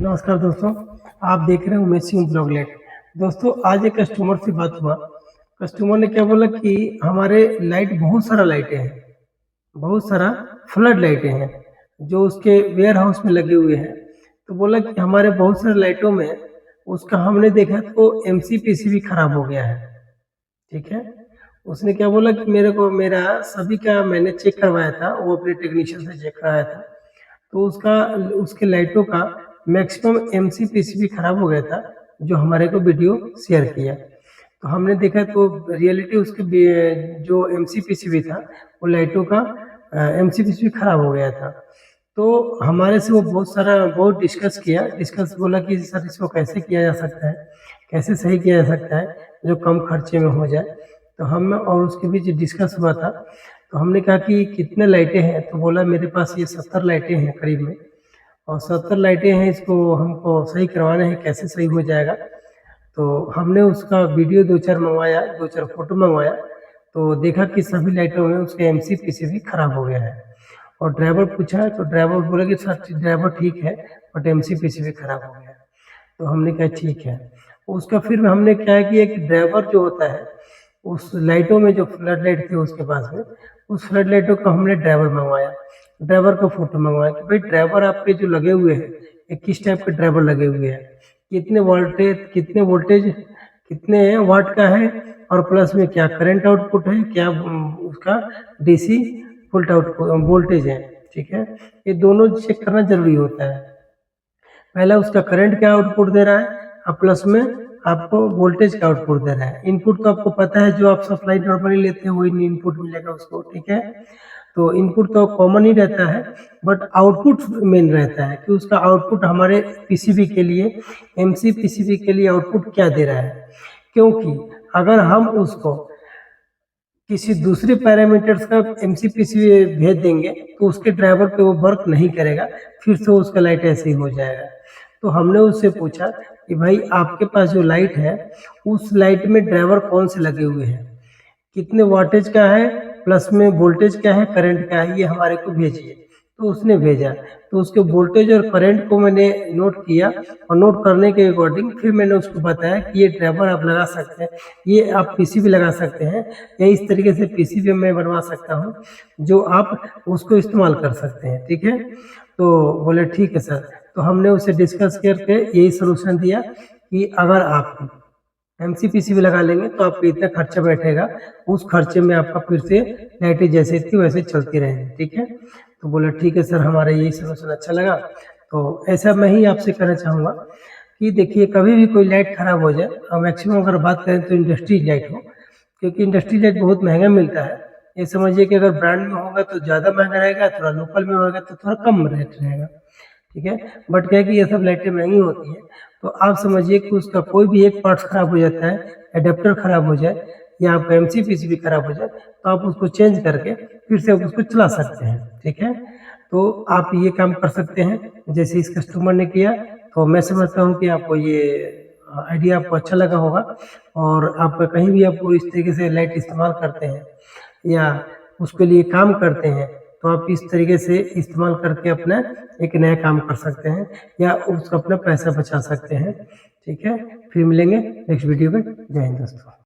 नमस्कार दोस्तों, आप देख रहे हैं उमेश सिंह ब्लॉगलेट। दोस्तों, आज एक कस्टमर से बात हुआ। कस्टमर ने क्या बोला कि हमारे लाइट बहुत सारा लाइटें हैं, बहुत सारा फ्लड लाइटें हैं जो उसके वेयर हाउस में लगे हुए हैं। तो बोला कि हमारे बहुत सारे लाइटों में उसका हमने देखा तो एमसीपीसी भी खराब हो गया है। ठीक है, उसने क्या बोला कि मेरे को मेरा सभी का मैंने चेक करवाया था, वो अपने टेक्नीशियन से चेक कराया था। तो उसके लाइटों का मैक्सिमम एमसीपीसी भी खराब हो गया था, जो हमारे को वीडियो शेयर किया। तो हमने देखा तो रियलिटी उसके जो एमसीपीसी भी था, वो लाइटों का एमसीपीसी भी खराब हो गया था। तो हमारे से वो बहुत डिस्कस बोला कि सर इसको कैसे किया जा सकता है, कैसे सही किया जा सकता है जो कम खर्चे में हो जाए। तो हम और उसके बीच डिस्कस हुआ था। तो हमने कहा कि कितने लाइटें हैं, तो बोला मेरे पास ये 70 लाइटें हैं करीब में, और 70 लाइटें हैं, इसको हमको सही करवाना है, कैसे सही हो जाएगा। तो हमने उसका वीडियो 2-4 मंगवाया, 2-4 फोटो मंगवाया। तो देखा कि सभी लाइटों में उसका एमसीपीसी भी खराब हो गया है। और ड्राइवर पूछा तो ड्राइवर बोला कि सर ड्राइवर ठीक है, बट एमसीपीसी भी खराब हो गया है। तो हमने कहा ठीक है। उसका फिर हमने क्या किया कि ड्राइवर जो होता है, उस लाइटों में जो फ्लड लाइट थी उसके पास में, उस फ्लड लाइटों का हमने ड्राइवर मंगवाया, ड्राइवर का फोटो मंगवाया कि भाई ड्राइवर आपके जो लगे हुए हैं, ये किस टाइप के ड्राइवर लगे हुए हैं, कितने वोल्टेज कितने वाट का है, और प्लस में क्या करंट आउटपुट है, क्या उसका डीसी फुल आउटपुट वोल्टेज है। ठीक है, ये दोनों चेक करना जरूरी होता है। पहला उसका करंट क्या आउटपुट दे रहा है, और प्लस में आपको वोल्टेज का आउटपुट दे रहा है। इनपुट तो आपको पता है, जो आप सप्लाई नॉर्मली लेते हैं वही इनपुट मिलेगा उसको। ठीक है, तो इनपुट तो कॉमन ही रहता है, बट आउटपुट मेन रहता है कि उसका आउटपुट हमारे पीसीबी के लिए, एमसी पीसीबी के लिए आउटपुट क्या दे रहा है। क्योंकि अगर हम उसको किसी दूसरे पैरामीटर्स का एमसीपीसी भेज देंगे तो उसके ड्राइवर पे वो वर्क नहीं करेगा, फिर से उसका लाइट ऐसे ही हो जाएगा। तो हमने उससे पूछा कि भाई आपके पास जो लाइट है, उस लाइट में ड्राइवर कौन से लगे हुए हैं, कितने वाटेज का है, प्लस में वोल्टेज क्या है, करंट क्या है, ये हमारे को भेजिए। तो उसने भेजा, तो उसके वोल्टेज और करंट को मैंने नोट किया, और नोट करने के अकॉर्डिंग फिर मैंने उसको बताया कि ये ड्राइवर आप लगा सकते हैं, ये आप पीसीबी लगा सकते हैं, या इस तरीके से पीसीबी मैं बनवा सकता हूँ जो आप उसको इस्तेमाल कर सकते हैं। ठीक है, तो बोले ठीक है सर। तो हमने उसे डिस्कस करके यही सोल्यूशन दिया कि अगर आप एमसीपीसी भी लगा लेंगे तो आपको इतना खर्चा बैठेगा, उस खर्चे में आपका फिर से लाइटें जैसे थी वैसे चलती रहेंगी। ठीक है, तो बोला ठीक है सर, हमारा यही सोल्यूशन अच्छा लगा। तो ऐसा मैं ही आपसे कहना चाहूँगा कि देखिए, कभी भी कोई लाइट खराब हो जाए, और मैक्सिमम अगर बात करें तो इंडस्ट्री लाइट हो, क्योंकि इंडस्ट्री लाइट बहुत महंगा मिलता है। ये समझिए कि अगर ब्रांड में होगा तो ज़्यादा महंगा रहेगा, थोड़ा लोकल में होगा तो थोड़ा कम रेट रहेगा। ठीक है, बट क्या है कि ये सब लाइटें महंगी होती हैं। तो आप समझिए कि उसका कोई भी एक पार्ट्स खराब हो जाता है, एडेप्टर खराब हो जाए, या आपका एमसीपीसी भी खराब हो जाए, तो आप उसको चेंज करके फिर से आप उसको चला सकते हैं। ठीक है, तो आप ये काम कर सकते हैं जैसे इस कस्टमर ने किया। तो मैं समझता हूँ कि आपको ये आइडिया आपको अच्छा लगा होगा, और आप कहीं भी आप इस तरीके से लाइट इस्तेमाल करते हैं या उसके लिए काम करते हैं, तो आप इस तरीके से इस्तेमाल करके अपना एक नया काम कर सकते हैं, या उसका अपना पैसा बचा सकते हैं। ठीक है, फिर मिलेंगे नेक्स्ट वीडियो में। जय हिंद दोस्तों।